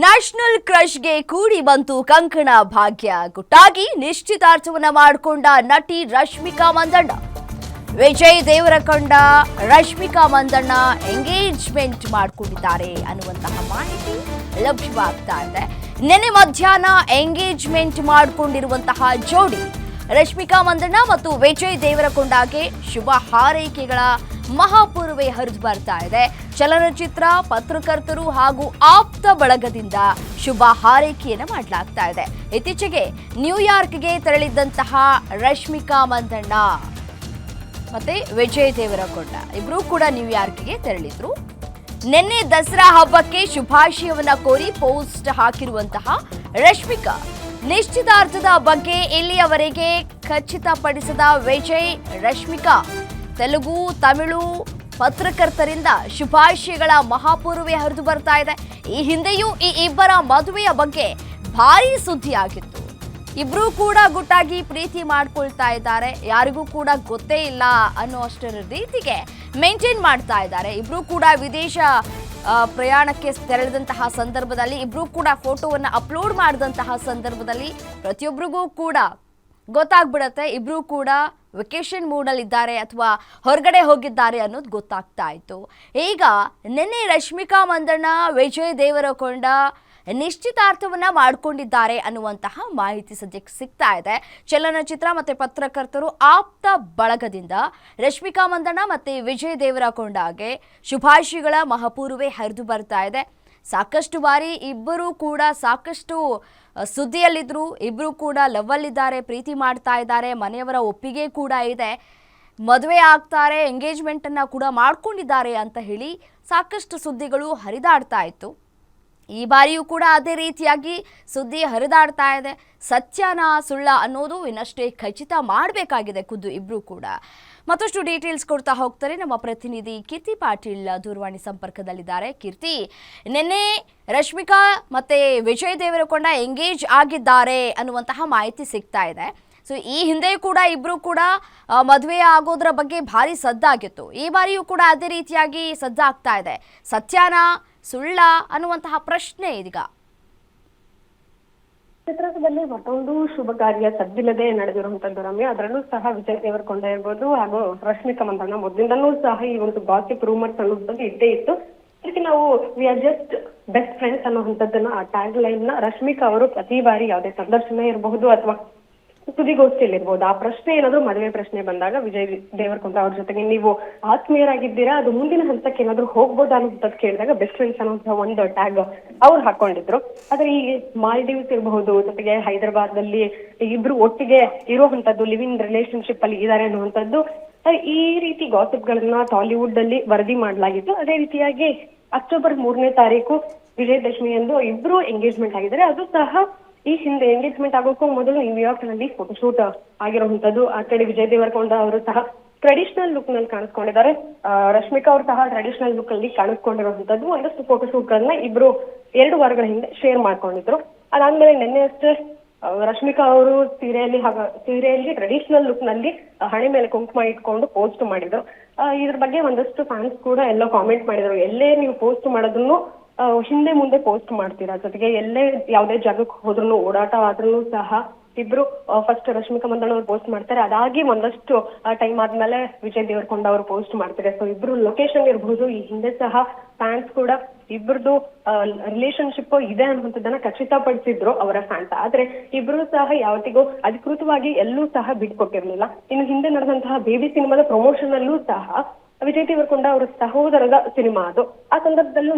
National ಕ್ರಶ್ಗೆ ಕೂಡಿ ಬಂತು ಕಂಕಣ ಭಾಗ್ಯ. ಗುಟ್ಟಾಗಿ ನಿಶ್ಚಿತಾರ್ಥವನ್ನ ಮಾಡಿಕೊಂಡ ನಟಿ ರಶ್ಮಿಕಾ ಮಂದಣ್ಣ. ವಿಜಯ್ ದೇವರಕೊಂಡ ರಶ್ಮಿಕಾ ಮಂದಣ್ಣ ಎಂಗೇಜ್ಮೆಂಟ್ ಮಾಡಿಕೊಂಡಿದ್ದಾರೆ ಅನ್ನುವಂತಹ ಮಾಹಿತಿ ಲಭ್ಯವಾಗ್ತಾ ಇದೆ. ನಿನ್ನೆ ಮಧ್ಯಾಹ್ನ ಎಂಗೇಜ್ಮೆಂಟ್ ಮಾಡಿಕೊಂಡಿರುವಂತಹ ಜೋಡಿ ರಶ್ಮಿಕಾ ಮಂದಣ್ಣ ಮತ್ತು ವಿಜಯ್ ದೇವರಕೊಂಡಗೆ ಶುಭ ಹಾರೈಕೆಗಳ ಮಹಾಪೂರ್ವೆ ಹರಿದು ಬರ್ತಾ ಇದೆ. ಚಲನಚಿತ್ರ, ಪತ್ರಕರ್ತರು ಹಾಗೂ ಆಪ್ತ ಬಳಗದಿಂದ ಶುಭ ಹಾರೈಕೆಯನ್ನು ಮಾಡಲಾಗ್ತಾ ಇದೆ. ಇತ್ತೀಚೆಗೆ ನ್ಯೂಯಾರ್ಕ್ಗೆ ತೆರಳಿದ್ದಂತಹ ರಶ್ಮಿಕಾ ಮಂದಣ್ಣ ಮತ್ತೆ ವಿಜಯ್ ದೇವರಕೊಂಡ ಇಬ್ರು ಕೂಡ ನ್ಯೂಯಾರ್ಕ್ಗೆ ತೆರಳಿದ್ರು. ನಿನ್ನೆ ದಸರಾ ಹಬ್ಬಕ್ಕೆ ಶುಭಾಶಯವನ್ನ ಕೋರಿ ಪೋಸ್ಟ್ ಹಾಕಿರುವಂತಹ ರಶ್ಮಿಕಾ ನಿಶ್ಚಿತಾರ್ಥದ ಬಗ್ಗೆ ಇಲ್ಲಿಯವರೆಗೆ ಖಚಿತಪಡಿಸಿದ ವಿಜಯ್, ರಶ್ಮಿಕಾ ತೆಲುಗು, ತಮಿಳು ಪತ್ರಕರ್ತರಿಂದ ಶುಭಾಶಯಗಳ ಮಹಾಪೂರ್ವೆ ಹರಿದು ಬರ್ತಾ ಇದೆ. ಈ ಹಿಂದೆಯೂ ಈ ಇಬ್ಬರ ಮದುವೆಯ ಬಗ್ಗೆ ಭಾರೀ ಸುದ್ದಿಯಾಗಿತ್ತು. ಇಬ್ರು ಕೂಡ ಗುಟ್ಟಾಗಿ ಪ್ರೀತಿ ಮಾಡ್ಕೊಳ್ತಾ ಇದ್ದಾರೆ, ಯಾರಿಗೂ ಕೂಡ ಗೊತ್ತೇ ಇಲ್ಲ ಅನ್ನೋ ಅಷ್ಟರ ರೀತಿಗೆ ಮೇಂಟೈನ್ ಮಾಡ್ತಾ ಇದ್ದಾರೆ. ಇಬ್ರು ಕೂಡ ವಿದೇಶ ಪ್ರಯಾಣಕ್ಕೆ ತೆರಳಿದಂತಹ ಸಂದರ್ಭದಲ್ಲಿ ಇಬ್ರು ಕೂಡ ಫೋಟೋವನ್ನು ಅಪ್ಲೋಡ್ ಮಾಡಿದಂತಹ ಸಂದರ್ಭದಲ್ಲಿ ಪ್ರತಿಯೊಬ್ಬರಿಗೂ ಕೂಡ ಗೊತ್ತಾಗ್ಬಿಡತ್ತೆ ಇಬ್ರು ಕೂಡ ವೆಕೇಶನ್ ಮೂಡ್ನಲ್ಲಿ ಇದ್ದಾರೆ ಅಥವಾ ಹೊರಗಡೆ ಹೋಗಿದ್ದಾರೆ ಅನ್ನೋದು ಗೊತ್ತಾಗ್ತಾ ಇತ್ತು. ಈಗ ನಿನ್ನೆ ರಶ್ಮಿಕಾ ಮಂದಣ್ಣ, ವಿಜಯ್ ದೇವರಕೊಂಡ ನಿಶ್ಚಿತಾರ್ಥವನ್ನ ಮಾಡಿಕೊಂಡಿದ್ದಾರೆ ಅನ್ನುವಂತಹ ಮಾಹಿತಿ ಸದ್ಯಕ್ಕೆ ಸಿಗ್ತಾ ಇದೆ. ಚಲನಚಿತ್ರ ಮತ್ತೆ ಪತ್ರಕರ್ತರು ಆಪ್ತ ಬಳಗದಿಂದ ರಶ್ಮಿಕಾ ಮಂದಣ್ಣ ಮತ್ತೆ ವಿಜಯ್ ದೇವರಕೊಂಡಗೆ ಶುಭಾಶಯಗಳ ಮಹಾಪೂರ್ವೆ ಹರಿದು ಬರ್ತಾ ಇದೆ. ಸಾಕಷ್ಟು ಬಾರಿ ಇಬ್ಬರು ಕೂಡ ಸಾಕಷ್ಟು ಸುದ್ದಿಯಲ್ಲಿದ್ರು, ಇಬ್ಬರು ಕೂಡ ಲವ್ವಲ್ಲಿದ್ದಾರೆ, ಪ್ರೀತಿ ಮಾಡ್ತಾ ಇದ್ದಾರೆ, ಮನೆಯವರ ಒಪ್ಪಿಗೆ ಕೂಡ ಇದೆ, ಮದುವೆ ಆಗ್ತಾರೆ, ಎಂಗೇಜ್ಮೆಂಟನ್ನು ಕೂಡ ಮಾಡ್ಕೊಂಡಿದ್ದಾರೆ ಅಂತ ಹೇಳಿ ಸಾಕಷ್ಟು ಸುದ್ದಿಗಳು ಹರಿದಾಡ್ತಾ ಇತ್ತು. ಈ ಬಾರಿಯೂ ಕೂಡ ಅದೇ ರೀತಿಯಾಗಿ ಸುದ್ದಿ ಹರಿದಾಡ್ತಾ ಇದೆ. ಸತ್ಯನ ಸುಳ್ಳ ಅನ್ನೋದು ಇನ್ನಷ್ಟೇ ಖಚಿತ ಮಾಡಬೇಕಾಗಿದೆ ಖುದ್ದು ಇಬ್ಬರು ಕೂಡ. ಮತ್ತಷ್ಟು ಡೀಟೇಲ್ಸ್ ಕೊಡ್ತಾ ಹೋಗ್ತಾರೆ ನಮ್ಮ ಪ್ರತಿನಿಧಿ ಕೀರ್ತಿ ಪಾಟೀಲ್ ದೂರವಾಣಿ ಸಂಪರ್ಕದಲ್ಲಿದ್ದಾರೆ. ಕೀರ್ತಿ, ನಿನ್ನೆ ರಶ್ಮಿಕಾ ಮತ್ತೆ ವಿಜಯ್ ದೇವರಕೊಂಡ ಎಂಗೇಜ್ ಆಗಿದ್ದಾರೆ ಅನ್ನುವಂತಹ ಮಾಹಿತಿ ಸಿಗ್ತಾ ಇದೆ. ಸೊ ಈ ಹಿಂದೆ ಕೂಡ ಇಬ್ರು ಕೂಡ ಮದುವೆ ಆಗೋದ್ರ ಬಗ್ಗೆ ಭಾರಿ ಸದ್ದಾಗಿತ್ತು. ಈ ಬಾರಿಯೂ ಕೂಡ ಅದೇ ರೀತಿಯಾಗಿ ಸದ್ದಾಗ್ತಾ ಇದೆ. ಸತ್ಯನ ಸುಳ್ಳ ಅನ್ನುವಂತಹ ಪ್ರಶ್ನೆ ಇದೀಗ. ಚಿತ್ರದಲ್ಲಿ ಮತ್ತೊಂದು ಶುಭ ಕಾರ್ಯ ಸದ್ದಿಲ್ಲದೆ ನಡೆದಿರುವಂತದ್ದು ರಮ್ಯ. ಅದರಲ್ಲೂ ಸಹ ವಿಜಯ್ ದೇವರಕೊಂಡ ಇರ್ಬೋದು ಹಾಗೂ ರಶ್ಮಿಕಾ ಮಂದಣ್ಣ ಮೊದಲಿಂದನೂ ಸಹ ಈ ಒಂದು ಗಾಸಿಪ್ ರೂಮರ್ಸ್ ಅನ್ನೋದು ಇದ್ದೇ ಇತ್ತು. ಅದಕ್ಕೆ ನಾವು we are just best friends ಅನ್ನುವಂಥದ್ದನ್ನ ಆ ಟ್ಯಾಗ್ ಲೈನ್ ನ ರಶ್ಮಿಕಾ ಅವರು ಪ್ರತಿ ಬಾರಿ ಯಾವುದೇ ಸಂದರ್ಶನ ಇರಬಹುದು ಅಥವಾ ಸುದ್ದಿಗೋಷ್ಠಿಯಲ್ಲಿ ಇರ್ಬೋದು, ಆ ಪ್ರಶ್ನೆ ಏನಾದ್ರು ಮದುವೆ ಪ್ರಶ್ನೆ ಬಂದಾಗ ವಿಜಯ್ ದೇವರಕೊಂಡ ಅವ್ರ ಜೊತೆಗೆ ನೀವು ಆತ್ಮೀಯರಾಗಿದ್ದೀರಾ, ಅದು ಮುಂದಿನ ಹಂತಕ್ಕೆ ಏನಾದ್ರು ಹೋಗ್ಬೋದಾ ಅನ್ನೋದ್ ಕೇಳಿದಾಗ ಬೆಸ್ಟ್ ಫ್ರೆಂಡ್ಸ್ ಅನ್ನೋ ಒಂದು ಟ್ಯಾಗ್ ಅವ್ರು ಹಾಕೊಂಡಿದ್ರು. ಆದ್ರೆ ಈ ಮಾಲ್ಡೀವ್ಸ್ ಇರಬಹುದು, ಜೊತೆಗೆ ಹೈದರಾಬಾದ್ ನಲ್ಲಿ ಇಬ್ರು ಒಟ್ಟಿಗೆ ಇರುವಂತದ್ದು, ಲಿವ್ ಇನ್ ರಿಲೇಶನ್ಶಿಪ್ ಅಲ್ಲಿ ಇದ್ದಾರೆ ಅನ್ನುವಂಥದ್ದು ಈ ರೀತಿ ಗಾಸಿಪ್ ಗಳನ್ನ ಟಾಲಿವುಡ್ ಅಲ್ಲಿ ವರದಿ ಮಾಡಲಾಗಿತ್ತು. ಅದೇ ರೀತಿಯಾಗಿ ಅಕ್ಟೋಬರ್ 3ನೇ ತಾರೀಕು ವಿಜಯದಶಮಿ ಎಂದು ಇಬ್ರು ಎಂಗೇಜ್ಮೆಂಟ್ ಆಗಿದ್ದಾರೆ. ಅದು ಸಹ ಈ ಹಿಂದೆ ಎಂಗೇಜ್ಮೆಂಟ್ ಆಗೋಕ್ಕೂ ಮೊದಲು ನ್ಯೂಯಾರ್ಕ್ ನಲ್ಲಿ ಫೋಟೋಶೂಟ್ ಆಗಿರುವಂತದ್ದು. ಆ ಕಡೆ ವಿಜಯ್ ದೇವರಕೊಂಡ ಅವರು ಸಹ ಟ್ರೆಡಿಷನಲ್ ಲುಕ್ ನಲ್ಲಿ ಕಾಣಿಸ್ಕೊಂಡಿದ್ದಾರೆ. ರಶ್ಮಿಕಾ ಅವರು ಸಹ ಟ್ರೆಡಿಷನಲ್ ಲುಕ್ ಅಲ್ಲಿ ಕಾಣಿಸ್ಕೊಂಡಿರುವಂತದ್ದು. ಒಂದಷ್ಟು ಫೋಟೋಶೂಟ್ ಗಳನ್ನ ಇಬ್ರು 2 ವಾರಗಳ ಹಿಂದೆ ಶೇರ್ ಮಾಡ್ಕೊಂಡಿದ್ರು. ಅದಾದ್ಮೇಲೆ ನಿನ್ನೆ ಅಷ್ಟೇ ರಶ್ಮಿಕಾ ಅವರು ಸೀರೆಯಲ್ಲಿ ಟ್ರೆಡಿಷನಲ್ ಲುಕ್ ನಲ್ಲಿ ಹಣೆ ಮೇಲೆ ಕುಂಕುಮ ಇಟ್ಕೊಂಡು ಪೋಸ್ಟ್ ಮಾಡಿದ್ರು. ಇದ್ರ ಬಗ್ಗೆ ಒಂದಷ್ಟು ಫ್ಯಾನ್ಸ್ ಕೂಡ ಎಲ್ಲೋ ಕಾಮೆಂಟ್ ಮಾಡಿದ್ರು, ಎಲ್ಲೇ ನೀವು ಪೋಸ್ಟ್ ಮಾಡೋದನ್ನು ಹಿಂದೆ ಮುಂದೆ ಪೋಸ್ಟ್ ಮಾಡ್ತೀರಾ, ಜೊತೆಗೆ ಎಲ್ಲೇ ಯಾವುದೇ ಜಾಗಕ್ಕೆ ಹೋದ್ರು ಓಡಾಟ ಆದ್ರೂ ಸಹ ಇಬ್ರು ಫಸ್ಟ್ ರಶ್ಮಿಕಾ ಮಂದಣ್ಣ ಅವ್ರು ಪೋಸ್ಟ್ ಮಾಡ್ತಾರೆ, ಅದಾಗಿ ಒಂದಷ್ಟು ಟೈಮ್ ಆದ್ಮೇಲೆ ವಿಜಯ್ ದೇವರಕೊಂಡ ಅವರು ಪೋಸ್ಟ್ ಮಾಡ್ತಾರೆ. ಸೊ ಇಬ್ರು ಲೊಕೇಶನ್ ಇರಬಹುದು. ಈ ಹಿಂದೆ ಸಹ ಫ್ಯಾನ್ಸ್ ಕೂಡ ಇಬ್ರದ್ದು ರಿಲೇಶನ್ಶಿಪ್ ಇದೆ ಅನ್ನುವಂಥದ್ದನ್ನ ಖಚಿತಪಡಿಸಿದ್ರು ಅವರ ಫ್ಯಾನ್ಸ್. ಆದ್ರೆ ಇಬ್ರು ಸಹ ಯಾವತ್ತಿಗೂ ಅಧಿಕೃತವಾಗಿ ಎಲ್ಲೂ ಸಹ ಬಿಟ್ಕೊಟ್ಟಿರ್ಲಿಲ್ಲ. ಇನ್ನು ಹಿಂದೆ ನಡೆದಂತಹ ಬೇಬಿ ಸಿನಿಮಾದ ಪ್ರಮೋಷನ್ ಅಲ್ಲೂ ಸಹ ವಿಜಯ್ ದೇವರಕೊಂಡ ಅವರ ಸಹೋದರದ ಸಿನಿಮಾ ಅದು. ಆ ಸಂದರ್ಭದಲ್ಲೂ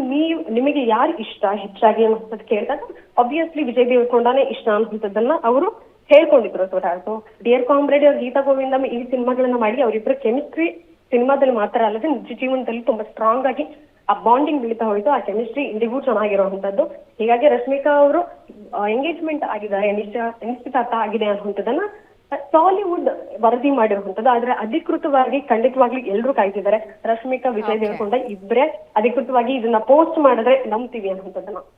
ನಿಮಗೆ ಯಾರು ಇಷ್ಟ ಹೆಚ್ಚಾಗಿ ಅನ್ನೋದು ಕೇಳಿದಾಗ ಆಬ್ವಿಯಸ್ಲಿ ವಿಜಯ್ ದೇವರಕೊಂಡನೇ ಇಷ್ಟ ಅನ್ನುವಂಥದ್ದನ್ನ ಅವರು ಹೇಳ್ಕೊಂಡಿದ್ರು ಸ್ವತಃ. ಸೊ ಡಿಯರ್ ಕಾಮ್ರೇಡ್, ಗೀತಾ ಗೋವಿಂದಂ ಈ ಸಿನಿಮಾಗಳನ್ನ ಮಾಡಿ ಅವರಿಬ್ಬರ ಕೆಮಿಸ್ಟ್ರಿ ಸಿನಿಮಾದಲ್ಲಿ ಮಾತ್ರ ಅಲ್ಲದೆ ನಿಜ ಜೀವನದಲ್ಲಿ ತುಂಬಾ ಸ್ಟ್ರಾಂಗ್ ಆಗಿ ಆ ಬಾಂಡಿಂಗ್ ಬೆಳೀತಾ ಹೋಯ್ತು. ಆ ಕೆಮಿಸ್ಟ್ರಿ ಇಂದಿಗೂ ಚೆನ್ನಾಗಿರುವಂತದ್ದು. ಹೀಗಾಗಿ ರಶ್ಮಿಕಾ ಅವರು ಎಂಗೇಜ್ಮೆಂಟ್ ಆಗಿದ್ದಾರೆ, ನಿಶ್ಚಿತಾರ್ಥ ಆಗಿದೆ ಅನ್ನುವಂಥದ್ದನ್ನ ಟಾಲಿವುಡ್ ವರದಿ ಮಾಡಿರುವಂತದ್ದು. ಆದ್ರೆ ಅಧಿಕೃತವಾಗಿ ಖಂಡಿತವಾಗ್ಲೂ ಎಲ್ರು ಕಾಯ್ತಿದ್ದಾರೆ. ರಶ್ಮಿಕಾ, ವಿಜಯ್ ದೇವರಕೊಂಡ ಇಬ್ಬರೇ ಅಧಿಕೃತವಾಗಿ ಇದನ್ನ ಪೋಸ್ಟ್ ಮಾಡಿದ್ರೆ ನಂಬ್ತೀವಿ ಅನ್ನುವಂಥದ್ದನ್ನ.